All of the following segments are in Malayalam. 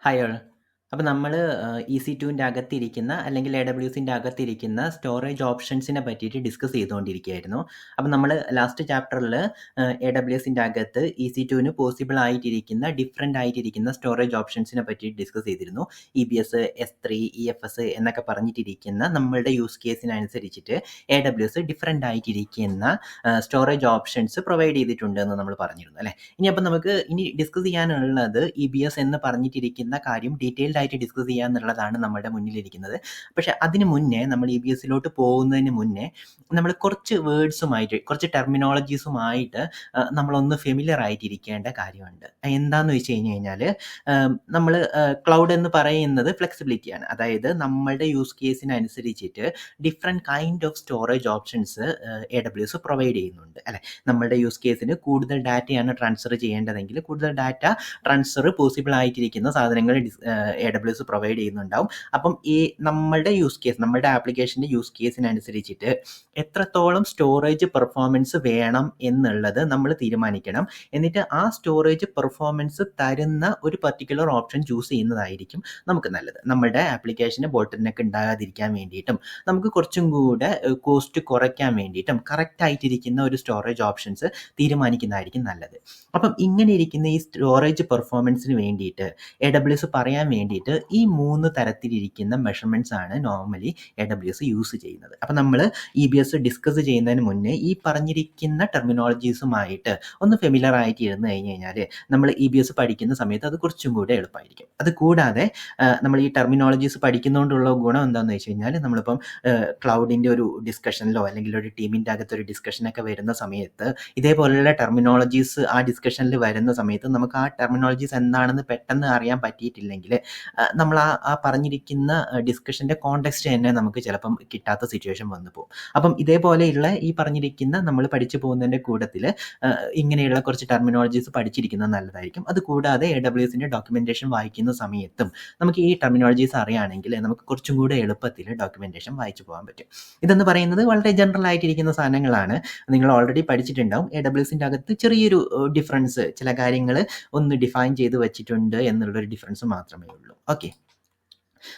Hi all. അപ്പോൾ നമ്മൾ EC2ൻ്റെ അകത്തിരിക്കുന്ന അല്ലെങ്കിൽ AWSൻ്റെ അകത്തിരിക്കുന്ന സ്റ്റോറേജ് ഓപ്ഷൻസിനെ പറ്റിയിട്ട് ഡിസ്കസ് ചെയ്തുകൊണ്ടിരിക്കുകയായിരുന്നു. അപ്പോൾ നമ്മൾ ലാസ്റ്റ് ചാപ്റ്ററിൽ AWSൻ്റെ അകത്ത് EC2ന് പോസിബിൾ ആയിട്ടിരിക്കുന്ന ഡിഫറെൻ്റ് ആയിട്ടിരിക്കുന്ന സ്റ്റോറേജ് ഓപ്ഷൻസിനെ പറ്റി ഡിസ്കസ് ചെയ്തിരുന്നു. EBS, S3, EFS എന്നൊക്കെ പറഞ്ഞിട്ടിരിക്കുന്ന നമ്മളുടെ യൂസ് കേസിനനുസരിച്ചിട്ട് AWS ഡിഫറെൻ്റ് ആയിട്ടിരിക്കുന്ന സ്റ്റോറേജ് ഓപ്ഷൻസ് പ്രൊവൈഡ് ചെയ്തിട്ടുണ്ട് എന്ന് നമ്മൾ പറഞ്ഞിരുന്നു അല്ലേ. ഇനി അപ്പോൾ നമുക്ക് ഇനി ഡിസ്കസ് ചെയ്യാനുള്ളത് EBS എന്ന് പറഞ്ഞിട്ടിരിക്കുന്ന കാര്യം ഡീറ്റെയിൽഡ് ആയിട്ട് ഡിസ്കസ് ചെയ്യുക എന്നുള്ളതാണ് നമ്മുടെ മുന്നിലിരിക്കുന്നത്. പക്ഷേ അതിന് മുന്നേ നമ്മൾ EBSലോട്ട് പോകുന്നതിന് മുന്നേ നമ്മൾ കുറച്ച് വേർഡ്സുമായിട്ട് കുറച്ച് ടെർമിനോളജീസുമായിട്ട് നമ്മളൊന്ന് ഫെമിലിയർ ആയിട്ടിരിക്കേണ്ട കാര്യമുണ്ട്. എന്താണെന്ന് വെച്ച് കഴിഞ്ഞാൽ നമ്മൾ ക്ലൗഡ് എന്ന് പറയുന്നത് ഫ്ലെക്സിബിലിറ്റിയാണ്. അതായത് നമ്മളുടെ യൂസ് കേസിനനുസരിച്ചിട്ട് different kind of storage options AWS provide ചെയ്യുന്നുണ്ട് അല്ലേ. നമ്മളുടെ യൂസ് കേസിന് കൂടുതൽ ഡാറ്റയാണ് ട്രാൻസ്ഫർ ചെയ്യേണ്ടതെങ്കിൽ കൂടുതൽ ഡാറ്റ ട്രാൻസ്ഫർ പോസിബിൾ ആയിട്ടിരിക്കുന്ന സാധനങ്ങൾ AWS പ്രൊവൈഡ് ചെയ്യുന്നുണ്ടാവും. അപ്പം ഈ നമ്മളുടെ യൂസ് കേസ് നമ്മളുടെ ആപ്ലിക്കേഷൻ്റെ യൂസ് കേസിനനുസരിച്ചിട്ട് എത്രത്തോളം സ്റ്റോറേജ് പെർഫോമൻസ് വേണം എന്നുള്ളത് നമ്മൾ തീരുമാനിക്കണം. എന്നിട്ട് ആ സ്റ്റോറേജ് പെർഫോമൻസ് തരുന്ന ഒരു പർട്ടിക്കുലർ ഓപ്ഷൻ ചൂസ് ചെയ്യുന്നതായിരിക്കും നമുക്ക് നല്ലത്. നമ്മളുടെ ആപ്ലിക്കേഷന് ബോട്ടിൽനെക്ക് ഉണ്ടാകാതിരിക്കാൻ വേണ്ടിയിട്ടും നമുക്ക് കുറച്ചും കൂടെ കോസ്റ്റ് കുറയ്ക്കാൻ വേണ്ടിയിട്ടും കറക്റ്റ് ആയിട്ടിരിക്കുന്ന ഒരു സ്റ്റോറേജ് ഓപ്ഷൻസ് തീരുമാനിക്കുന്നതായിരിക്കും നല്ലത്. അപ്പം ഇങ്ങനെ ഇരിക്കുന്ന ഈ സ്റ്റോറേജ് പെർഫോമൻസിന് വേണ്ടിയിട്ട് AWS പറയാൻ വേണ്ടിയിട്ട് ഈ 3 തരത്തിലിരിക്കുന്ന മെഷർമെൻറ്റ്സ് ആണ് നോർമലി AWS യൂസ് ചെയ്യുന്നത്. അപ്പം നമ്മൾ EBS ഡിസ്കസ് ചെയ്യുന്നതിന് മുന്നേ ഈ പറഞ്ഞിരിക്കുന്ന ടെർമിനോളജീസുമായിട്ട് ഒന്ന് ഫെമിലിയർ ആയിട്ട് ഇരുന്ന് കഴിഞ്ഞ് കഴിഞ്ഞാൽ നമ്മൾ EBS പഠിക്കുന്ന സമയത്ത് അത് കുറച്ചും കൂടെ എളുപ്പമായിരിക്കും. അത് കൂടാതെ നമ്മൾ ഈ ടെർമിനോളജീസ് പഠിക്കുന്നതുകൊണ്ടുള്ള ഗുണം എന്താണെന്ന് വെച്ച് കഴിഞ്ഞാൽ നമ്മളിപ്പം ക്ലൗഡിൻ്റെ ഒരു ഡിസ്കഷനിലോ അല്ലെങ്കിൽ ഒരു ടീമിൻ്റെ അകത്തൊരു ഡിസ്കഷനൊക്കെ വരുന്ന സമയത്ത് ഇതേപോലെയുള്ള ടെർമിനോളജീസ് ആ ഡിസ്കഷനിൽ വരുന്ന സമയത്ത് നമുക്ക് ആ ടെർമിനോളജീസ് എന്താണെന്ന് പെട്ടെന്ന് അറിയാൻ പറ്റിയിട്ടില്ലെങ്കിൽ നമ്മൾ ആ പറഞ്ഞിരിക്കുന്ന ഡിസ്കഷൻ്റെ കോണ്ടെക്സ്റ്റ് തന്നെ നമുക്ക് ചിലപ്പം കിട്ടാത്ത സിറ്റുവേഷൻ വന്നു പോകും. അപ്പം ഇതേപോലെയുള്ള ഈ പറഞ്ഞിരിക്കുന്ന നമ്മൾ പഠിച്ചു പോകുന്നതിൻ്റെ കൂട്ടത്തിൽ ഇങ്ങനെയുള്ള കുറച്ച് ടെർമിനോളജീസ് പഠിച്ചിരിക്കുന്നത് നല്ലതായിരിക്കും. അതുകൂടാതെ AWSൻ്റെ ഡോക്യുമെൻറ്റേഷൻ വായിക്കുന്ന സമയത്തും നമുക്ക് ഈ ടെർമിനോളജീസ് അറിയുകയാണെങ്കിൽ നമുക്ക് കുറച്ചും കൂടെ എളുപ്പത്തിൽ ഡോക്യുമെൻറ്റേഷൻ വായിച്ചു പോകാൻ പറ്റും. ഇതെന്ന് പറയുന്നത് വളരെ ജനറൽ ആയിട്ടിരിക്കുന്ന സാധനങ്ങളാണ്. നിങ്ങൾ ഓൾറെഡി പഠിച്ചിട്ടുണ്ടാവും. AWSൻ്റെ അകത്ത് ചെറിയൊരു ഡിഫറൻസ് ചില കാര്യങ്ങൾ ഒന്ന് ഡിഫൈൻ ചെയ്ത് വെച്ചിട്ടുണ്ട് എന്നുള്ളൊരു ഡിഫറൻസ് മാത്രമേ ഉള്ളൂ. ഓക്കെ.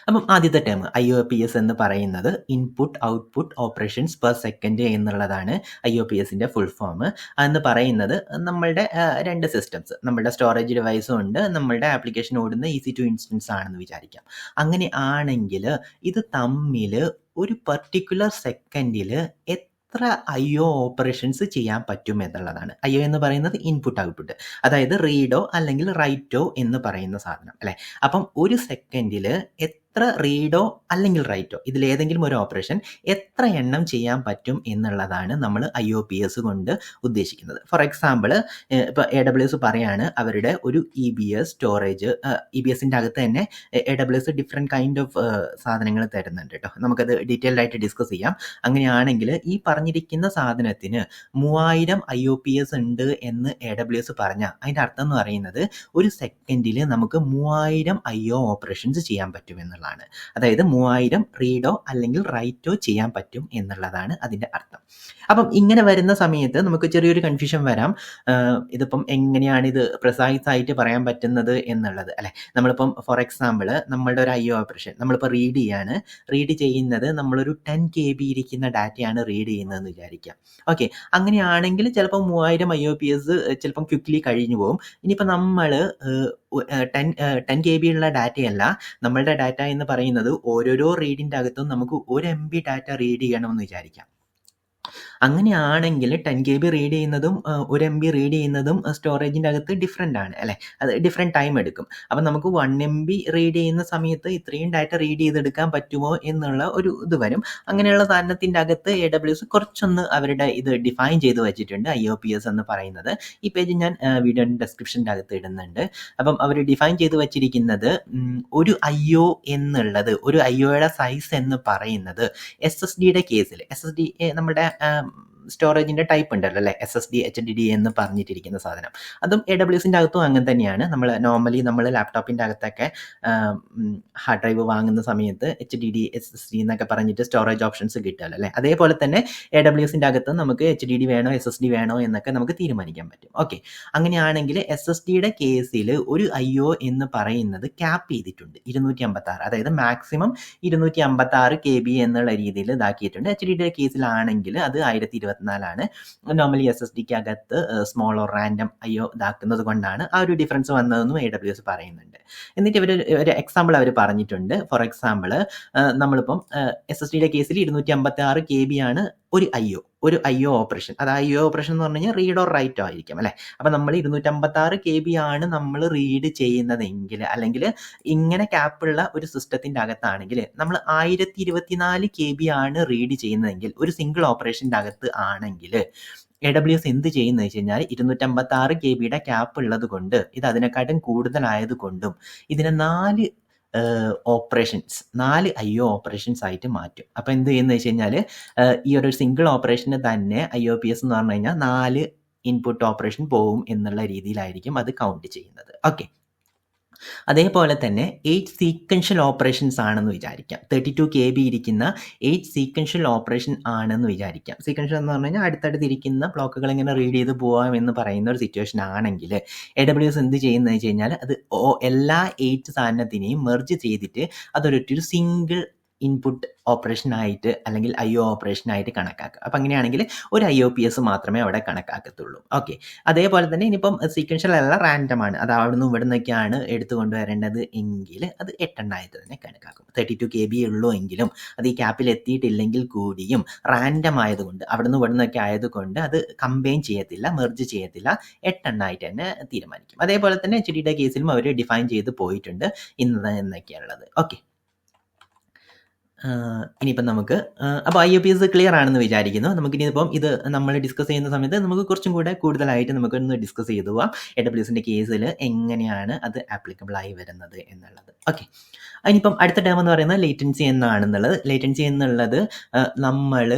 അപ്പം ആദ്യത്തെ ടേം IOPS എന്ന് പറയുന്നത് input output operations per second എന്നുള്ളതാണ് IOPSൻ്റെ ഫുൾ ഫോം. എന്ന് പറയുന്നത് നമ്മളുടെ 2 സിസ്റ്റംസ്, നമ്മളുടെ സ്റ്റോറേജ് ഡിവൈസും ഉണ്ട്, നമ്മളുടെ ആപ്ലിക്കേഷൻ ഓടുന്ന EC2 ഇൻസ്റ്റൻസ് ആണെന്ന് വിചാരിക്കാം. അങ്ങനെ ആണെങ്കിൽ ഇത് തമ്മിൽ ഒരു പർട്ടിക്കുലർ സെക്കൻഡിൽ എത്ര IO ഓപ്പറേഷൻസ് ചെയ്യാൻ പറ്റും എന്നുള്ളതാണ്. IO എന്ന് പറയുന്നത് ഇൻപുട്ട് ഔട്ട്പുട്ട്, അതായത് റീഡോ അല്ലെങ്കിൽ റൈറ്റോ എന്ന് പറയുന്ന സാധനം അല്ലേ. അപ്പം ഒരു സെക്കൻഡിൽ എത്ര റീഡോ അല്ലെങ്കിൽ റൈറ്റോ ഇതിലേതെങ്കിലും ഒരു ഓപ്പറേഷൻ എത്ര എണ്ണം ചെയ്യാൻ പറ്റും എന്നുള്ളതാണ് നമ്മൾ IOPS കൊണ്ട് ഉദ്ദേശിക്കുന്നത്. ഫോർ എക്സാമ്പിൾ ഇപ്പോൾ AWS പറയാണ് അവരുടെ ഒരു EBS സ്റ്റോറേജ്, EBSൻ്റെ അകത്ത് തന്നെ AWS ഡിഫറെൻറ്റ് കൈൻഡ് ഓഫ് സാധനങ്ങൾ തരുന്നുണ്ട് കേട്ടോ. നമുക്കത് ഡീറ്റെയിൽഡ് ആയിട്ട് ഡിസ്കസ് ചെയ്യാം. അങ്ങനെയാണെങ്കിൽ ഈ പറഞ്ഞിരിക്കുന്ന സാധനത്തിന് 3000 IOPS ഉണ്ട് എന്ന് AWS പറഞ്ഞാൽ അതിൻ്റെ അർത്ഥം എന്ന് പറയുന്നത് ഒരു സെക്കൻഡിൽ നമുക്ക് 3000 IO ഓപ്പറേഷൻസ് ചെയ്യാൻ പറ്റും എന്നുള്ളതാണ്. അതായത് 3000 റീഡോ അല്ലെങ്കിൽ റൈറ്റോ ചെയ്യാൻ പറ്റും എന്നുള്ളതാണ് അതിൻ്റെ അർത്ഥം. അപ്പം ഇങ്ങനെ വരുന്ന സമയത്ത് നമുക്ക് ചെറിയൊരു കൺഫ്യൂഷൻ വരാം. ഇതിപ്പം എങ്ങനെയാണ് ഇത് പ്രിസൈസ് ആയിട്ട് പറയാൻ പറ്റുന്നത് എന്നുള്ളത് അല്ലേ. നമ്മളിപ്പം ഫോർ എക്സാമ്പിൾ നമ്മളുടെ ഒരു IO ഓപ്പറേഷൻ നമ്മളിപ്പോൾ റീഡ് ചെയ്യുന്നത് നമ്മളൊരു 10 KB ഇരിക്കുന്ന ഡാറ്റയാണ് റീഡ് ചെയ്യുന്നതെന്ന് വിചാരിക്കാം. ഓക്കെ. അങ്ങനെയാണെങ്കിൽ ചിലപ്പോൾ 3000 IOPS ചിലപ്പം ക്വിക്ക്ലി കഴിഞ്ഞു പോകും. ഇനിയിപ്പോൾ നമ്മൾ 10 KB ഉള്ള ഡാറ്റയല്ല, നമ്മളുടെ ഡാറ്റ എന്ന് പറയുന്നത് ഓരോരോ റീഡിൻ്റെ അകത്തും നമുക്ക് 1 MB ഡാറ്റ റീഡ് ചെയ്യണമെന്ന് വിചാരിക്കാം. അങ്ങനെയാണെങ്കിൽ 10 KB റീഡ് ചെയ്യുന്നതും 1 MB റീഡ് ചെയ്യുന്നതും സ്റ്റോറേജിൻ്റെ അകത്ത് ഡിഫറെൻ്റ് ആണ് അല്ലേ. അത് ഡിഫറെൻറ്റ് ടൈം എടുക്കും. അപ്പം നമുക്ക് 1 MB റീഡ് ചെയ്യുന്ന സമയത്ത് ഇത്രയും ഡാറ്റ റീഡ് ചെയ്തെടുക്കാൻ പറ്റുമോ എന്നുള്ള ഒരു ഇത് വരും. അങ്ങനെയുള്ള സാധനത്തിൻ്റെ അകത്ത് AWS കുറച്ചൊന്ന് അവരുടെ ഇത് ഡിഫൈൻ ചെയ്ത് വെച്ചിട്ടുണ്ട്. IOPS എന്ന് പറയുന്നത് ഈ പേജ് ഞാൻ വീഡിയോ ഡിസ്ക്രിപ്ഷൻ്റെ അകത്ത് ഇടുന്നുണ്ട്. അപ്പം അവർ ഡിഫൈൻ ചെയ്ത് വെച്ചിരിക്കുന്നത് ഒരു IO എന്നുള്ളത്, ഒരു IOയുടെ സൈസ് എന്ന് പറയുന്നത് SSDയുടെ കേസിൽ, SSD നമ്മുടെ സ്റ്റോറേജിൻ്റെ ടൈപ്പ് ഉണ്ടല്ലോ അല്ലേ, SSD HDD എന്ന് പറഞ്ഞിട്ടിരിക്കുന്ന സാധനം. അതും AWSൻ്റെ അകത്തും അങ്ങനെ തന്നെയാണ്. നോർമലി നമ്മൾ ലാപ്ടോപ്പിൻ്റെ അകത്തൊക്കെ ഹാർഡ് ഡ്രൈവ് വാങ്ങുന്ന സമയത്ത് HDD SSD എന്നൊക്കെ പറഞ്ഞിട്ട് സ്റ്റോറേജ് ഓപ്ഷൻസ് കിട്ടുമല്ലോ അല്ലേ. അതേപോലെ തന്നെ AWSൻ്റെ അകത്ത് നമുക്ക് HDD വേണോ SSD വേണോ എന്നൊക്കെ നമുക്ക് തീരുമാനിക്കാൻ പറ്റും. ഓക്കെ, അങ്ങനെയാണെങ്കിൽ SSDയുടെ കേസിൽ ഒരു IO എന്ന് പറയുന്നത് ക്യാപ്പ് ചെയ്തിട്ടുണ്ട് 256, അതായത് മാക്സിമം 256 KB എന്നുള്ള രീതിയിൽ ഇതാക്കിയിട്ടുണ്ട്. HDD കേസിലാണെങ്കിൽ അത് 1024 നോർമലി SSDക്ക് അകത്ത് സ്മോൾ ഓർ റാൻഡം IO ഇതാക്കുന്നത് കൊണ്ടാണ് ആ ഒരു ഡിഫറൻസ് വന്നതെന്നും AWS പറയുന്നുണ്ട്. എന്നിട്ട് ഒരു എക്സാമ്പിൾ അവർ പറഞ്ഞിട്ടുണ്ട്. ഫോർ എക്സാമ്പിൾ നമ്മളിപ്പം SSDയുടെ കേസിൽ 256 KB ആണ് ഒരു IO ഓപ്പറേഷൻ. അത് IO ഓപ്പറേഷൻ എന്ന് പറഞ്ഞു കഴിഞ്ഞാൽ റീഡ് ഓർ റൈറ്റോ ആയിരിക്കും അല്ലേ. അപ്പം നമ്മൾ 256 KB ആണ് നമ്മൾ റീഡ് ചെയ്യുന്നതെങ്കിൽ, അല്ലെങ്കിൽ ഇങ്ങനെ ക്യാപ്പുള്ള ഒരു സിസ്റ്റത്തിൻ്റെ അകത്താണെങ്കിൽ നമ്മൾ 1024 KB ആണ് റീഡ് ചെയ്യുന്നതെങ്കിൽ, ഒരു സിംഗിൾ ഓപ്പറേഷൻ്റെ അകത്ത് ആണെങ്കിൽ AWS എന്ത് ചെയ്യുന്നത് വെച്ച് കഴിഞ്ഞാൽ 256 KBയുടെ ക്യാപ്പ് ഉള്ളത് കൊണ്ട്, ഇത് അതിനെക്കാട്ടും കൂടുതലായത് കൊണ്ടും ഇതിനെ 4 IO ഓപ്പറേഷൻസ് ആയിട്ട് മാറ്റും. അപ്പോൾ എന്ത് ചെയ്യുന്നത് വെച്ച് കഴിഞ്ഞാൽ ഈ ഒരു സിംഗിൾ ഓപ്പറേഷന് തന്നെ IOPS എന്ന് പറഞ്ഞു കഴിഞ്ഞാൽ 4 ഇൻപുട്ട് ഓപ്പറേഷൻ പോവും എന്നുള്ള രീതിയിലായിരിക്കും അത് കൗണ്ട് ചെയ്യുന്നത്. ഓക്കെ, അതേപോലെ തന്നെ 8 സീക്വൻഷ്യൽ ഓപ്പറേഷൻസ് ആണെന്ന് വിചാരിക്കാം. 32 KB ഇരിക്കുന്ന 8 സീക്വൻഷ്യൽ ഓപ്പറേഷൻ ആണെന്ന് വിചാരിക്കാം. സീക്വൻഷ്യൽ എന്ന് പറഞ്ഞു കഴിഞ്ഞാൽ അടുത്തടുത്തിരിക്കുന്ന ബ്ലോക്കുകൾ ഇങ്ങനെ റീഡ് ചെയ്ത് പോകാം എന്ന് പറയുന്ന ഒരു സിറ്റുവേഷൻ ആണെങ്കിൽ AWS എന്ത് ചെയ്യുന്നത് വെച്ച് കഴിഞ്ഞാൽ അത് എല്ലാ 8 സാധനത്തിനെയും മെർജ് ചെയ്തിട്ട് അതൊരൊറ്റൊരു സിംഗിൾ ഇൻപുട്ട് ഓപ്പറേഷനായിട്ട് അല്ലെങ്കിൽ IO ഓപ്പറേഷനായിട്ട് കണക്കാക്കുക. അപ്പം അങ്ങനെയാണെങ്കിൽ ഒരു IOPS മാത്രമേ അവിടെ കണക്കാക്കത്തുള്ളൂ. ഓക്കെ, അതേപോലെ തന്നെ ഇനിയിപ്പം സീക്വൻഷ്യൽ അല്ല, റാൻഡം ആണ്, അത് അവിടെ നിന്ന് ഇവിടെ നിന്നൊക്കെയാണ് എടുത്തുകൊണ്ടുവരേണ്ടത് എങ്കിൽ അത് 8 തന്നെ കണക്കാക്കും. 32 KB ഉള്ളൂ എങ്കിലും അത് ഈ ക്യാപ്പിൽ എത്തിയിട്ടില്ലെങ്കിൽ കൂടിയും റാൻഡം ആയതുകൊണ്ട്, അവിടെ നിന്ന് ഇവിടെ നിന്നൊക്കെ ആയതുകൊണ്ട് അത് കമ്പൈൻ ചെയ്യത്തില്ല, മെർജ് ചെയ്യത്തില്ല, 8 തന്നെ തീരുമാനിക്കും. അതേപോലെ തന്നെ HDD കേസിലും അവർ ഡിഫൈൻ ചെയ്ത് പോയിട്ടുണ്ട് എന്നൊക്കെയാണുള്ളത്. ഓക്കെ, ഇനിയിപ്പം നമുക്ക് അപ്പോൾ IOPS ക്ലിയർ ആണെന്ന് വിചാരിക്കുന്നു. നമുക്കിനിയിപ്പം ഇത് നമ്മൾ ഡിസ്കസ് ചെയ്യുന്ന സമയത്ത് നമുക്ക് കുറച്ചും കൂടെ കൂടുതലായിട്ട് നമുക്കൊന്ന് ഡിസ്കസ് ചെയ്തു പോവാം AWSൻ്റെ കേസിൽ എങ്ങനെയാണ് അത് ആപ്ലിക്കബിൾ ആയി വരുന്നത് എന്നുള്ളത്. ഓക്കെ, ഇനിയിപ്പം അടുത്ത ടേം എന്ന് പറയുന്നത് ലേറ്റൻസി എന്നാണെന്നുള്ളത്. ലേറ്റൻസി എന്നുള്ളത് നമ്മൾ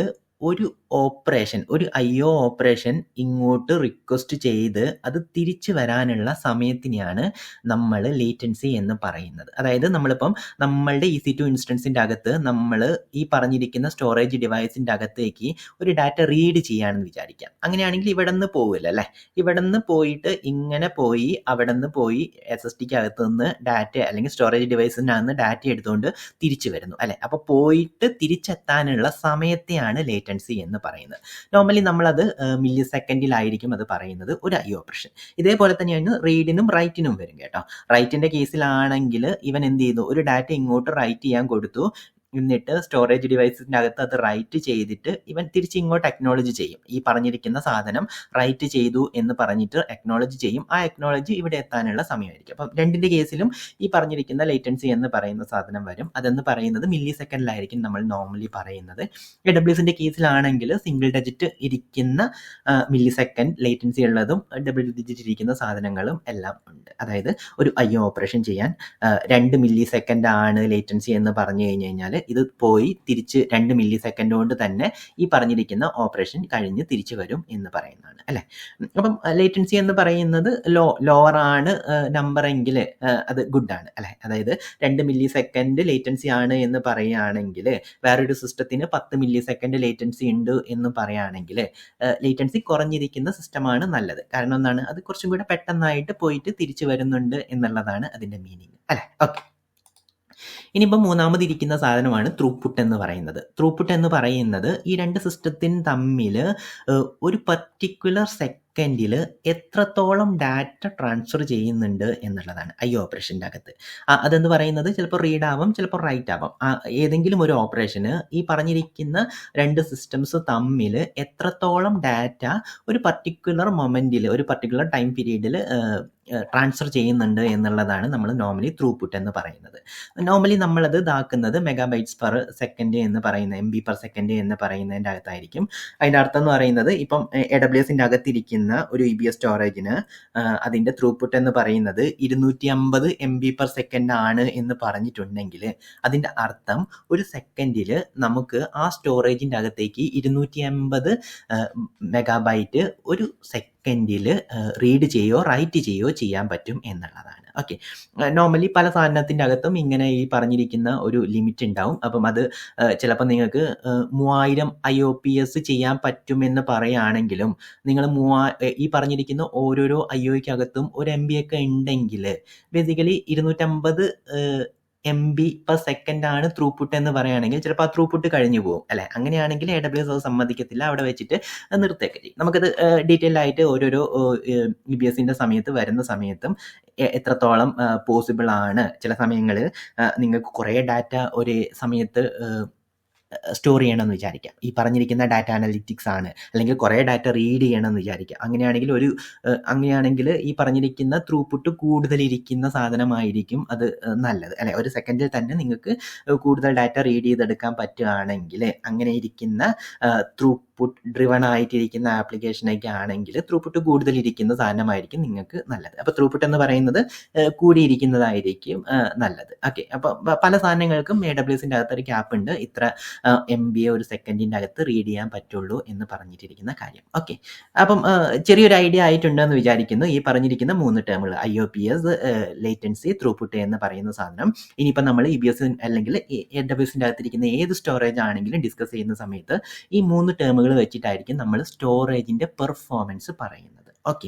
ഒരു ഓപ്പറേഷൻ, ഒരു IO ഓപ്പറേഷൻ ഇങ്ങോട്ട് റിക്വസ്റ്റ് ചെയ്ത് അത് തിരിച്ചു വരാനുള്ള സമയത്തിനെയാണ് നമ്മൾ ലേറ്റൻസി എന്ന് പറയുന്നത്. അതായത് നമ്മളിപ്പം നമ്മളുടെ EC2 ഇൻസ്റ്റൻസിൻ്റെ അകത്ത് നമ്മൾ ഈ പറഞ്ഞിരിക്കുന്ന സ്റ്റോറേജ് ഡിവൈസിൻ്റെ അകത്തേക്ക് ഒരു ഡാറ്റ റീഡ് ചെയ്യുകയാണെന്ന് വിചാരിക്കാം. അങ്ങനെയാണെങ്കിൽ ഇവിടെ നിന്ന് പോവില്ല അല്ലേ, ഇവിടെ നിന്ന് പോയിട്ട് ഇങ്ങനെ പോയി അവിടെ നിന്ന് പോയി SSDക്ക് അകത്ത് നിന്ന് ഡാറ്റ അല്ലെങ്കിൽ സ്റ്റോറേജ് ഡിവൈസിനകത്ത് ഡാറ്റ എടുത്തുകൊണ്ട് തിരിച്ചു വരുന്നു അല്ലേ. അപ്പോൾ പോയിട്ട് തിരിച്ചെത്താനുള്ള സമയത്തെയാണ് ലേറ്റൻസി എന്ന് പറയുന്നത്. നോർമലി നമ്മളത് മില്ലി സെക്കൻഡിലായിരിക്കും അത് പറയുന്നത് ഒരു IO ഓപ്പറേഷൻ. ഇതേപോലെ തന്നെയാണ് റീഡിനും റൈറ്റിനും വരും കേട്ടോ. റൈറ്റിൻ്റെ കേസിലാണെങ്കിൽ ഇവൻ എന്ത് ചെയ്തു, ഒരു ഡാറ്റ ഇങ്ങോട്ട് റൈറ്റ് ചെയ്യാൻ കൊടുത്തു, എന്നിട്ട് സ്റ്റോറേജ് ഡിവൈസിൻ്റെ അകത്ത് അത് റൈറ്റ് ചെയ്തിട്ട് ഇവൻ തിരിച്ച് ഇങ്ങോട്ട് അക്നോളജ് ചെയ്യും. ഈ പറഞ്ഞിരിക്കുന്ന സാധനം റൈറ്റ് ചെയ്തു എന്ന് പറഞ്ഞിട്ട് അക്നോളജ് ചെയ്യും. ആ അക്നോളജ് ഇവിടെ എത്താനുള്ള സമയമായിരിക്കും. അപ്പം രണ്ടിൻ്റെ കേസിലും ഈ പറഞ്ഞിരിക്കുന്ന ലേറ്റൻസി എന്ന് പറയുന്ന സാധനം വരും. അതെന്ന് പറയുന്നത് മില്ലി സെക്കൻഡിലായിരിക്കും നമ്മൾ നോർമലി പറയുന്നത്. AWSൻ്റെ കേസിലാണെങ്കിൽ സിംഗിൾ ഡിജിറ്റ് ഇരിക്കുന്ന മില്ലി സെക്കൻഡ് ലേറ്റൻസി ഉള്ളതും ഡബിൾ ഡിജിറ്റ് ഇരിക്കുന്ന സാധനങ്ങളും എല്ലാം ഉണ്ട്. അതായത് ഒരു IO ഓപ്പറേഷൻ ചെയ്യാൻ 2 മില്ലി സെക്കൻഡ് ആണ് ലേറ്റൻസി എന്ന് പറഞ്ഞു കഴിഞ്ഞ് കഴിഞ്ഞാൽ ഇത് പോയി തിരിച്ച് 2 മില്ലി സെക്കൻഡ് കൊണ്ട് തന്നെ ഈ പറഞ്ഞിരിക്കുന്ന ഓപ്പറേഷൻ കഴിഞ്ഞ് തിരിച്ചു വരും എന്ന് പറയുന്നതാണ് അല്ലേ. അപ്പം ലേറ്റൻസി എന്ന് പറയുന്നത് ലോവർ ആണ് നമ്പർ എങ്കിൽ അത് ഗുഡാണ് അല്ലേ. അതായത് 2 മില്ലി സെക്കൻഡ് ലേറ്റൻസി ആണ് എന്ന് പറയുകയാണെങ്കിൽ വേറൊരു സിസ്റ്റത്തിന് 10 മില്ലി സെക്കൻഡ് ലേറ്റൻസി ഉണ്ട് എന്ന് പറയുകയാണെങ്കിൽ ലേറ്റൻസി കുറഞ്ഞിരിക്കുന്ന സിസ്റ്റമാണ് നല്ലത്. കാരണം എന്താണ്, അത് കുറച്ചും കൂടെ പെട്ടെന്നായിട്ട് പോയിട്ട് തിരിച്ചു വരുന്നുണ്ട് എന്നുള്ളതാണ് അതിൻ്റെ മീനിങ് അല്ലേ. ഓക്കെ, ഇനിയിപ്പം മൂന്നാമതിരിക്കുന്ന സാധനമാണ് ത്രൂപുട്ട് എന്ന് പറയുന്നത്. ത്രൂപുട്ട് എന്ന് പറയുന്നത് ഈ രണ്ട് സിസ്റ്റത്തിന് തമ്മിൽ ഒരു പർട്ടിക്കുലർ സെക്കൻഡിൽ എത്രത്തോളം ഡാറ്റ ട്രാൻസ്ഫർ ചെയ്യുന്നുണ്ട് എന്നുള്ളതാണ് IO ഓപ്പറേഷൻ്റെ അകത്ത്. അതെന്ന് പറയുന്നത് ചിലപ്പോൾ റീഡ് ആവാം, ചിലപ്പോൾ റൈറ്റ് ആവാം. ഏതെങ്കിലും ഒരു ഓപ്പറേഷന് ഈ പറഞ്ഞിരിക്കുന്ന രണ്ട് സിസ്റ്റംസ് തമ്മിൽ എത്രത്തോളം ഡാറ്റ ഒരു പർട്ടിക്കുലർ മൊമെൻറ്റിൽ, ഒരു പർട്ടിക്കുലർ ടൈം പീരീഡിൽ ട്രാൻസ്ഫർ ചെയ്യുന്നുണ്ട് എന്നുള്ളതാണ് നമ്മൾ നോർമലി ത്രൂപുട്ട് എന്ന് പറയുന്നത്. നോർമലി നമ്മളത് ഇതാക്കുന്നത് മെഗാബൈറ്റ്സ് പെർ സെക്കൻഡ് എന്ന് പറയുന്ന MB per second എന്ന് പറയുന്നതിൻ്റെ അകത്തായിരിക്കും. അതിൻ്റെ അർത്ഥം എന്ന് പറയുന്നത് ഇപ്പം AWSൻ്റെ അകത്തിരിക്കുന്ന ഒരു EBS സ്റ്റോറേജിന് അതിൻ്റെ ത്രൂപുട്ട് എന്ന് പറയുന്നത് 250 MB per second ആണ് എന്ന് പറഞ്ഞിട്ടുണ്ടെങ്കിൽ അതിൻ്റെ അർത്ഥം ഒരു സെക്കൻഡിൽ നമുക്ക് ആ സ്റ്റോറേജിൻ്റെ അകത്തേക്ക് 250 മെഗാബൈറ്റ് ഒരു സെക്കൻഡിൽ റീഡ് ചെയ്യുകയോ റൈറ്റ് ചെയ്യുകയോ ചെയ്യാൻ പറ്റും എന്നുള്ളതാണ്. ഓക്കെ, നോർമലി പല സാധനത്തിൻ്റെ അകത്തും ഇങ്ങനെ ഈ പറഞ്ഞിരിക്കുന്ന ഒരു ലിമിറ്റ് ഉണ്ടാവും. അപ്പം അത് ചിലപ്പോൾ നിങ്ങൾക്ക് 3000 IOPS ചെയ്യാൻ പറ്റുമെന്ന് പറയുകയാണെങ്കിലും നിങ്ങൾ ഈ പറഞ്ഞിരിക്കുന്ന ഓരോരോ IOയ്ക്കകത്തും ഒരു MB ഒക്കെ ഉണ്ടെങ്കിൽ ബേസിക്കലി 250 MB per second ആണ് ത്രൂപുട്ട് എന്ന് പറയുകയാണെങ്കിൽ ചിലപ്പോൾ ആ ത്രൂപുട്ട് കഴിഞ്ഞു പോകും അല്ലേ. അങ്ങനെയാണെങ്കിൽ AWS അത് സമ്മതിക്കത്തില്ല, അവിടെ വെച്ചിട്ട് നിർത്തുകയൊക്കെ ചെയ്യും. നമുക്കത് ഡീറ്റെയിൽ ആയിട്ട് ഓരോരോ EBSൻ്റെ സമയത്ത് വരുന്ന സമയത്തും എത്രത്തോളം പോസിബിൾ ആണ്. ചില സമയങ്ങളിൽ നിങ്ങൾക്ക് കുറേ ഡാറ്റ ഒരേ സമയത്ത് സ്റ്റോർ ചെയ്യണമെന്ന് വിചാരിക്കാം. ഈ പറഞ്ഞിരിക്കുന്ന ഡാറ്റ അനലിറ്റിക്സ് ആണ്, അല്ലെങ്കിൽ കുറേ ഡാറ്റ റീഡ് ചെയ്യണമെന്ന് വിചാരിക്കാം. അങ്ങനെയാണെങ്കിൽ ഈ പറഞ്ഞിരിക്കുന്ന ത്രൂപുട്ട് കൂടുതലിരിക്കുന്ന സാധനമായിരിക്കും അത് നല്ലത് അല്ലെ. ഒരു സെക്കൻഡിൽ തന്നെ നിങ്ങൾക്ക് കൂടുതൽ ഡാറ്റ റീഡ് ചെയ്തെടുക്കാൻ പറ്റുകയാണെങ്കിൽ അങ്ങനെ ഇരിക്കുന്ന ത്രൂപുട്ട് ഡ്രിവൺ ആയിട്ടിരിക്കുന്ന ആപ്ലിക്കേഷനൊക്കെ ആണെങ്കിൽ ത്രൂപുട്ട് കൂടുതലിരിക്കുന്ന സാധനമായിരിക്കും നിങ്ങൾക്ക് നല്ലത്. അപ്പോൾ ത്രൂപുട്ട് എന്ന് പറയുന്നത് കൂടിയിരിക്കുന്നതായിരിക്കും നല്ലത്. ഓക്കെ, അപ്പോൾ പല സാധനങ്ങൾക്കും AWSൻ്റെ അകത്തൊരു ക്യാപ്പ് ഉണ്ട്, ഇത്ര MB ഒരു സെക്കൻഡിൻ്റെ അകത്ത് റീഡ് ചെയ്യാൻ പറ്റുള്ളൂ എന്ന് പറഞ്ഞിട്ടിരിക്കുന്ന കാര്യം. ഓക്കെ, അപ്പം ചെറിയൊരു ഐഡിയ ആയിട്ടുണ്ടെന്ന് വിചാരിക്കുന്നു ഈ പറഞ്ഞിരിക്കുന്ന 3 ടേമുകൾ IOPS, ലേറ്റൻസി, ത്രൂപുട്ട് എന്ന് പറയുന്ന സാധനം. ഇനിയിപ്പോൾ നമ്മൾ EBS അല്ലെങ്കിൽ AWSൻ്റെ അകത്തിരിക്കുന്ന ഏത് സ്റ്റോറേജ് ആണെങ്കിലും ഡിസ്കസ് ചെയ്യുന്ന സമയത്ത് ഈ 3 ടേമുകൾ വെച്ചിട്ടായിരിക്കും നമ്മൾ സ്റ്റോറേജിൻ്റെ പെർഫോമൻസ് പറയുന്നത്. ഓക്കെ,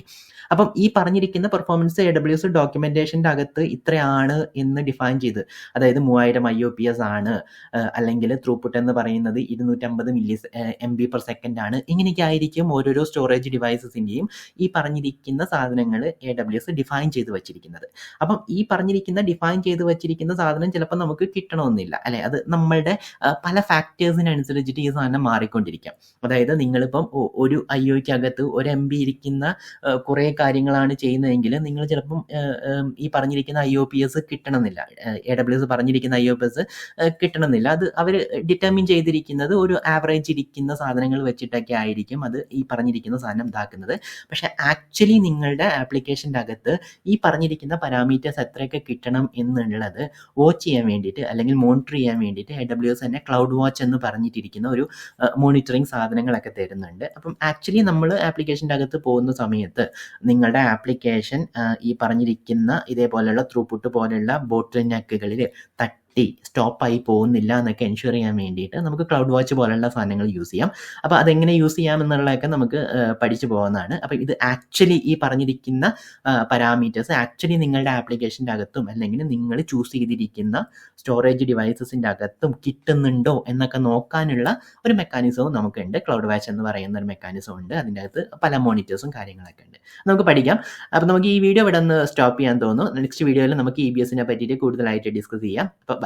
അപ്പം ഈ പറഞ്ഞിരിക്കുന്ന പെർഫോമൻസ് AWS ഡോക്യുമെന്റേഷൻ്റെ അകത്ത് ഇത്രയാണ് എന്ന് ഡിഫൈൻ ചെയ്ത്, അതായത് 3000 IOPS ആണ്, അല്ലെങ്കിൽ ത്രൂപുട്ട് എന്ന് പറയുന്നത് 250 MB per second ആണ്. ഇങ്ങനെയൊക്കെ ആയിരിക്കും ഓരോരോ സ്റ്റോറേജ് ഡിവൈസസിൻ്റെയും ഈ പറഞ്ഞിരിക്കുന്ന സാധനങ്ങൾ AWS ഡിഫൈൻ ചെയ്ത് വെച്ചിരിക്കുന്നത്. അപ്പം ഈ പറഞ്ഞിരിക്കുന്ന ഡിഫൈൻ ചെയ്ത് വെച്ചിരിക്കുന്ന സാധനം ചിലപ്പോൾ നമുക്ക് കിട്ടണമെന്നില്ല അല്ലെ. അത് നമ്മളുടെ പല ഫാക്ടേഴ്സിനനുസരിച്ചിട്ട് ഈ സാധനം മാറിക്കൊണ്ടിരിക്കാം. അതായത് നിങ്ങളിപ്പം ഒരു IOയ്ക്കകത്ത് ഒരു MB ഇരിക്കുന്ന കുറേ കാര്യങ്ങളാണ് ചെയ്യുന്നതെങ്കിൽ നിങ്ങൾ ചിലപ്പം ഈ പറഞ്ഞിരിക്കുന്ന IOPS കിട്ടണമെന്നില്ല, AWS പറഞ്ഞിരിക്കുന്ന IOPS കിട്ടണമെന്നില്ല. അത് അവർ ഡിറ്റർമിൻ ചെയ്തിരിക്കുന്നത് ഒരു ആവറേജ് ഇരിക്കുന്ന സാധനങ്ങൾ വെച്ചിട്ടൊക്കെ ആയിരിക്കും അത് ഈ പറഞ്ഞിരിക്കുന്ന സാധനം ഇതാക്കുന്നത്. പക്ഷേ ആക്ച്വലി നിങ്ങളുടെ ആപ്ലിക്കേഷൻ്റെ അകത്ത് ഈ പറഞ്ഞിരിക്കുന്ന പാരാമീറ്റേഴ്സ് എത്രയൊക്കെ കിട്ടണം എന്നുള്ളത് വാച്ച് ചെയ്യാൻ വേണ്ടിയിട്ട് അല്ലെങ്കിൽ മോണിറ്റർ ചെയ്യാൻ വേണ്ടിയിട്ട് AWS തന്നെ ക്ലൗഡ് വാച്ച് എന്ന് പറഞ്ഞിട്ടിരിക്കുന്ന ഒരു മോണിറ്ററിങ് സാധനങ്ങളൊക്കെ തരുന്നുണ്ട്. അപ്പം ആക്ച്വലി നമ്മൾ ആപ്ലിക്കേഷൻ്റെ അകത്ത് പോകുന്ന സമയത്ത് നിങ്ങളുടെ ആപ്ലിക്കേഷൻ ഈ പറഞ്ഞിരിക്കുന്ന ഇതേപോലെയുള്ള ത്രൂപുട്ട് പോലെയുള്ള ബോട്ടിൽ നെക്കുകളിൽ സ്റ്റോപ്പായി പോകുന്നില്ല എന്നൊക്കെ എൻഷുർ ചെയ്യാൻ വേണ്ടിയിട്ട് നമുക്ക് ക്ലൗഡ് വാച്ച് പോലുള്ള സാധനങ്ങൾ യൂസ് ചെയ്യാം. അപ്പോൾ അതെങ്ങനെ യൂസ് ചെയ്യാം എന്നുള്ളതൊക്കെ നമുക്ക് പഠിച്ചു പോകുന്നതാണ്. അപ്പോൾ ഇത് ആക്ച്വലി ഈ പറഞ്ഞിരിക്കുന്ന പാരാമീറ്റേഴ്സ് ആക്ച്വലി നിങ്ങളുടെ ആപ്ലിക്കേഷൻ്റെ അകത്തും അല്ലെങ്കിൽ നിങ്ങൾ ചൂസ് ചെയ്തിരിക്കുന്ന സ്റ്റോറേജ് ഡിവൈസസിൻ്റെ അകത്തും കിട്ടുന്നുണ്ടോ എന്നൊക്കെ നോക്കാനുള്ള ഒരു മെക്കാനിസവും നമുക്കുണ്ട്. ക്ലൗഡ് വാച്ച് എന്ന് പറയുന്ന ഒരു മെക്കാനിസം ഉണ്ട്, അതിൻ്റെ അകത്ത് പല മോണിറ്റേഴ്സും കാര്യങ്ങളൊക്കെ ഉണ്ട്, നമുക്ക് പഠിക്കാം. അപ്പോൾ നമുക്ക് ഈ വീഡിയോ ഇവിടെ നിന്ന് സ്റ്റോപ്പ് ചെയ്യാൻ തോന്നുന്നു. നെക്സ്റ്റ് വീഡിയോയിൽ നമുക്ക് EBSനെ പറ്റിയിട്ട് കൂടുതലായിട്ട് ഡിസ്കസ് ചെയ്യാം. അപ്പോൾ